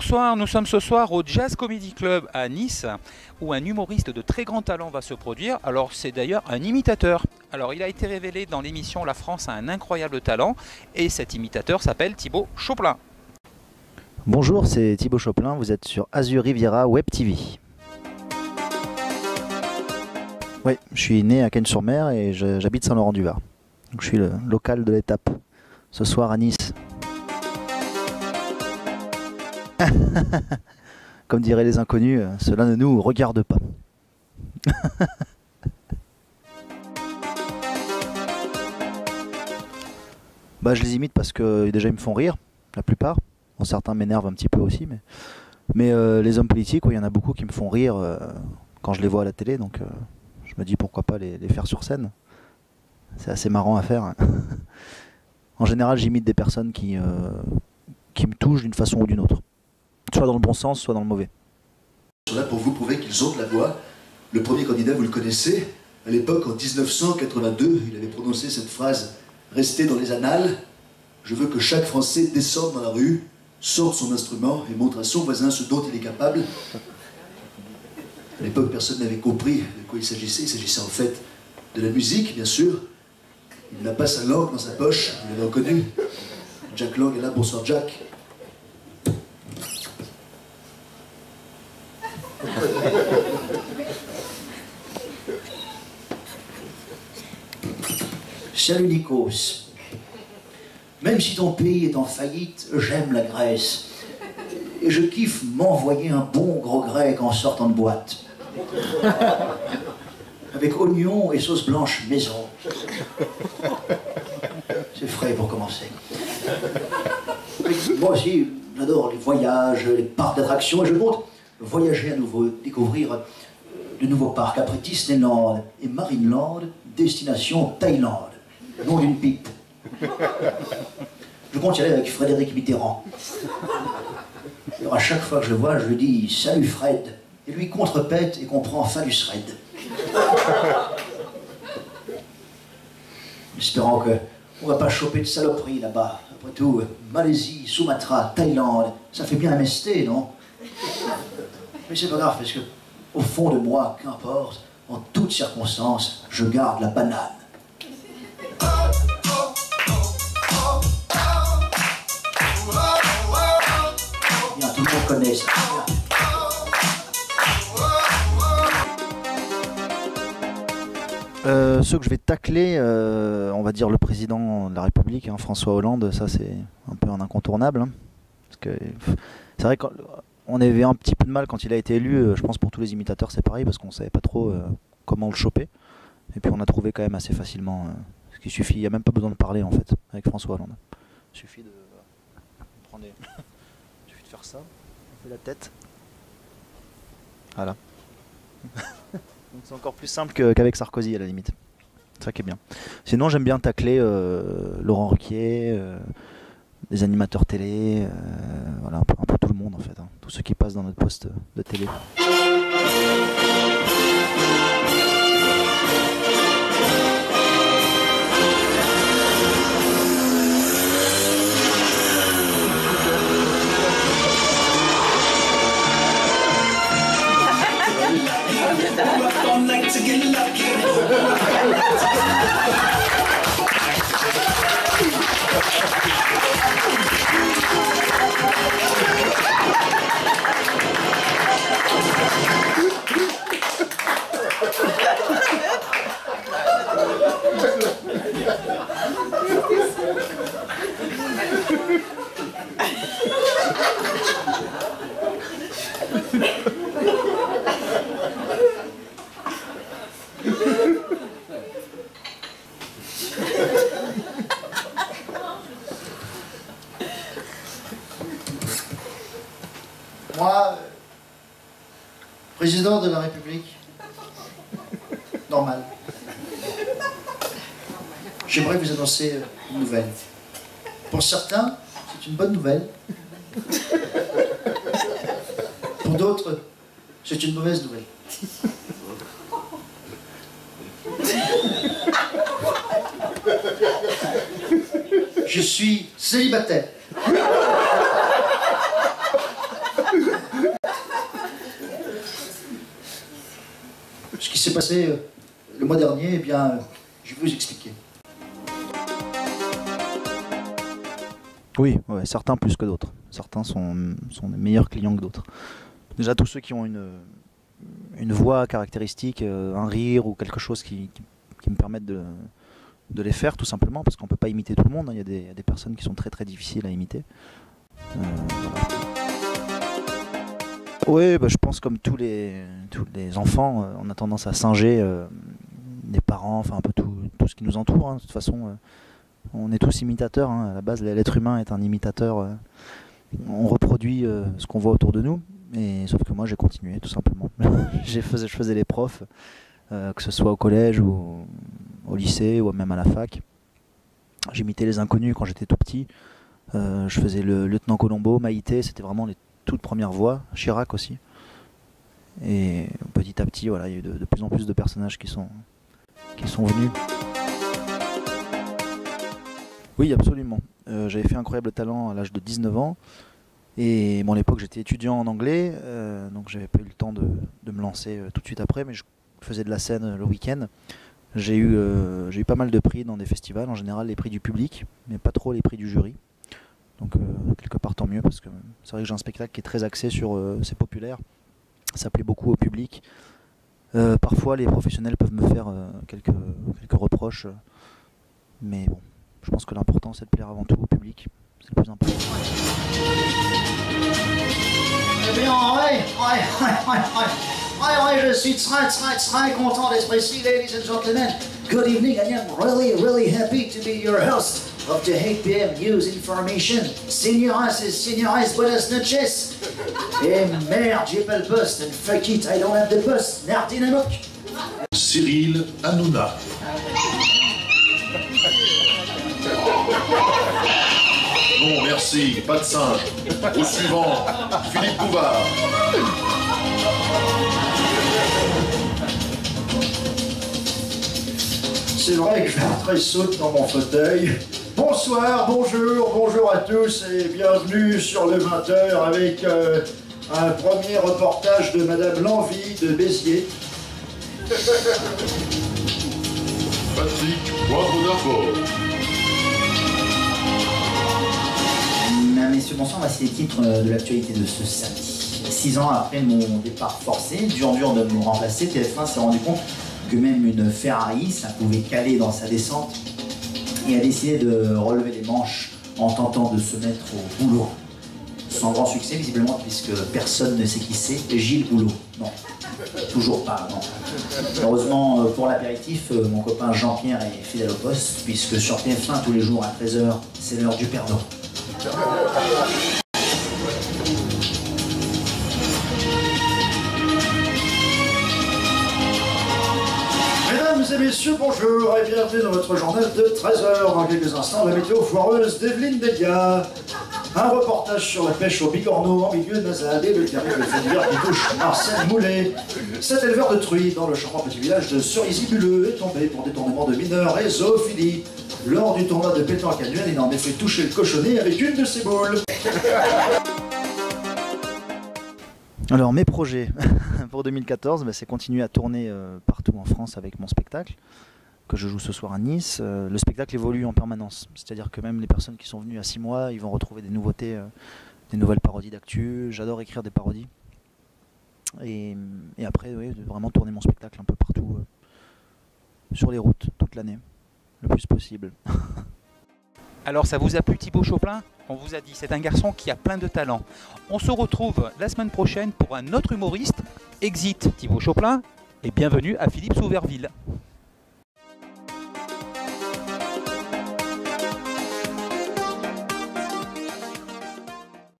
Bonsoir, nous sommes ce soir au Jazz Comedy Club à Nice, où un humoriste de très grand talent va se produire. Alors c'est d'ailleurs un imitateur. Alors il a été révélé dans l'émission La France a un incroyable talent, et cet imitateur s'appelle Thibaut Choplin. Bonjour, c'est Thibaut Choplin, vous êtes sur Azur Riviera Web TV. Oui, je suis né à Cagnes-sur-Mer et j'habite Saint-Laurent-du-Var. Donc je suis le local de l'étape, ce soir à Nice. Comme diraient les inconnus, cela ne nous regarde pas. Bah, je les imite parce que déjà ils me font rire, la plupart. Bon, certains m'énervent un petit peu aussi, mais les hommes politiques, il y en a beaucoup qui me font rire quand je les vois à la télé, donc je me dis pourquoi pas les faire sur scène. C'est assez marrant à faire. En général, j'imite des personnes qui me touchent d'une façon ou d'une autre. Soit dans le bon sens, soit dans le mauvais. Ils sont là pour vous prouver qu'ils ont de la voix. Le premier candidat, vous le connaissez. À l'époque, en 1982, il avait prononcé cette phrase restée dans les annales. Je veux que chaque Français descende dans la rue, sorte son instrument et montre à son voisin ce dont il est capable. À l'époque, personne n'avait compris de quoi il s'agissait. Il s'agissait en fait de la musique, bien sûr. Il n'a pas sa langue dans sa poche, vous l'avez reconnu. Jack Lang est là, bonsoir Jack. Salut Nikos. Même si ton pays est en faillite, j'aime la Grèce. Et je kiffe m'envoyer un bon gros grec en sortant de boîte. Avec oignons et sauce blanche maison. C'est frais pour commencer. Moi aussi, j'adore les voyages, les parcs d'attractions, et je compte voyager à nouveau, découvrir de nouveaux parcs après Disneyland et Marineland, destination Thaïlande, nom d'une pipe. Je compte y aller avec Frédéric Mitterrand. Alors à chaque fois que je le vois, je lui dis « Salut Fred !» et lui contrepète et comprend fin du thread. Espérant qu'on ne va pas choper de saloperie là-bas. Après tout, Malaisie, Sumatra, Thaïlande, ça fait bien MST, non? Mais c'est pas grave, parce que, au fond de moi, qu'importe, en toutes circonstances, je garde la banane. Bien, tout le monde connaît ça. Ceux que je vais tacler, on va dire le président de la République, hein, François Hollande, ça c'est un peu un incontournable. Hein, parce que c'est vrai qu'on avait un petit peu de mal quand il a été élu, je pense pour tous les imitateurs c'est pareil, parce qu'on savait pas trop comment le choper. Et puis on a trouvé quand même assez facilement ce qui suffit, il n'y a même pas besoin de parler en fait, avec François Hollande. Il suffit de prendre il suffit de faire ça, on fait la tête. Voilà. Donc c'est encore plus simple qu'avec Sarkozy à la limite. C'est ça qui est bien. Sinon j'aime bien tacler Laurent Ruquier, des animateurs télé, voilà, un peu tout le monde en fait, hein, tous ceux qui passent dans notre poste de télé. Moi, président de la République, normal. J'aimerais vous annoncer une nouvelle. Pour certains, c'est une bonne nouvelle. Pour d'autres, c'est une mauvaise nouvelle. Je suis célibataire. qui s'est passé le mois dernier, eh bien, je vais vous expliquer. Oui, ouais, certains plus que d'autres. Certains sont des meilleurs clients que d'autres. Déjà, tous ceux qui ont une voix caractéristique, un rire ou quelque chose qui me permettent de les faire, tout simplement, parce qu'on ne peut pas imiter tout le monde. Il y a des personnes qui sont très très difficiles à imiter. Voilà. Oui, bah, je pense comme tous les enfants, on a tendance à singer les parents, enfin un peu tout ce qui nous entoure. Hein. De toute façon, on est tous imitateurs. Hein. À la base, l'être humain est un imitateur. On reproduit ce qu'on voit autour de nous. Sauf que moi, j'ai continué, tout simplement. je faisais les profs, que ce soit au collège ou au lycée ou même à la fac. J'imitais les inconnus quand j'étais tout petit. Je faisais le lieutenant Colombo, Maïté, c'était vraiment les toutes premières voix, Chirac aussi. Et petit à petit, voilà, il y a eu de plus en plus de personnages qui sont venus. Oui, absolument. J'avais fait Incroyable Talent à l'âge de 19 ans. Et bon, à l'époque, j'étais étudiant en anglais, donc j'avais pas eu le temps de me lancer tout de suite après, mais je faisais de la scène le week-end. J'ai eu pas mal de prix dans des festivals, en général les prix du public, mais pas trop les prix du jury. Donc quelque part tant mieux, parce que c'est vrai que j'ai un spectacle qui est très axé sur c'est populaire, ça plaît beaucoup au public. Parfois les professionnels peuvent me faire quelques reproches, mais bon, je pense que l'important c'est de plaire avant tout au public, c'est le plus important. Eh bien, ouais, je suis très content d'être ici, ladies and gentlemen. Good evening, I am really happy to be your host of the 8 PM News Information. Señoras et señores, buenas noches. Et merde, j'ai pas le poste, and fuck it, I don't have the poste, Nardinamok. Cyril Hanouna. Non, merci, pas de singe. Au suivant, Philippe Bouvard. C'est vrai que je vais très saute dans mon fauteuil. Bonsoir, bonjour à tous et bienvenue sur le 20h avec un premier reportage de Madame Lanvie de Béziers. Patrick Poivre d'Arvor. Mesdames, Messieurs, bonsoir, voici les titres de l'actualité de ce samedi. 6 ans après mon départ forcé, dur de me remplacer, TF1 s'est rendu compte que même une Ferrari, ça pouvait caler dans sa descente, et a décidé de relever les manches en tentant de se mettre au boulot. Sans grand succès, visiblement, puisque personne ne sait qui c'est, Gilles Boulot. Non, toujours pas, non. Heureusement, pour l'apéritif, mon copain Jean-Pierre est fidèle au poste, puisque sur TF1, tous les jours à 13h, c'est l'heure du perdant. Mesdames et messieurs, bonjour et bienvenue dans votre journal de 13h. Dans quelques instants, la météo foireuse d'Evelyne Delia. Un reportage sur la pêche au bigorneau en milieu nasal et le terrible fait divers qui touche Marcel Moulet. Cet éleveur de truies dans le charmant petit village de Cerisy-Bulleux est tombé pour détournement de mineurs et zoophilie. Lors du tournoi de pétanque annuel, il a en effet touché le cochonnet avec une de ses boules. Alors mes projets pour 2014, c'est continuer à tourner partout en France avec mon spectacle, que je joue ce soir à Nice. Le spectacle évolue en permanence, c'est-à-dire que même les personnes qui sont venues à 6 mois, ils vont retrouver des nouveautés, des nouvelles parodies d'actu. J'adore écrire des parodies. Et après, oui, vraiment tourner mon spectacle un peu partout, sur les routes, toute l'année, le plus possible. Alors ça vous a plu Thibaut Chopin? On vous a dit, c'est un garçon qui a plein de talent. On se retrouve la semaine prochaine pour un autre humoriste. Exit Thibaut Chopin et bienvenue à Philippe Souverville.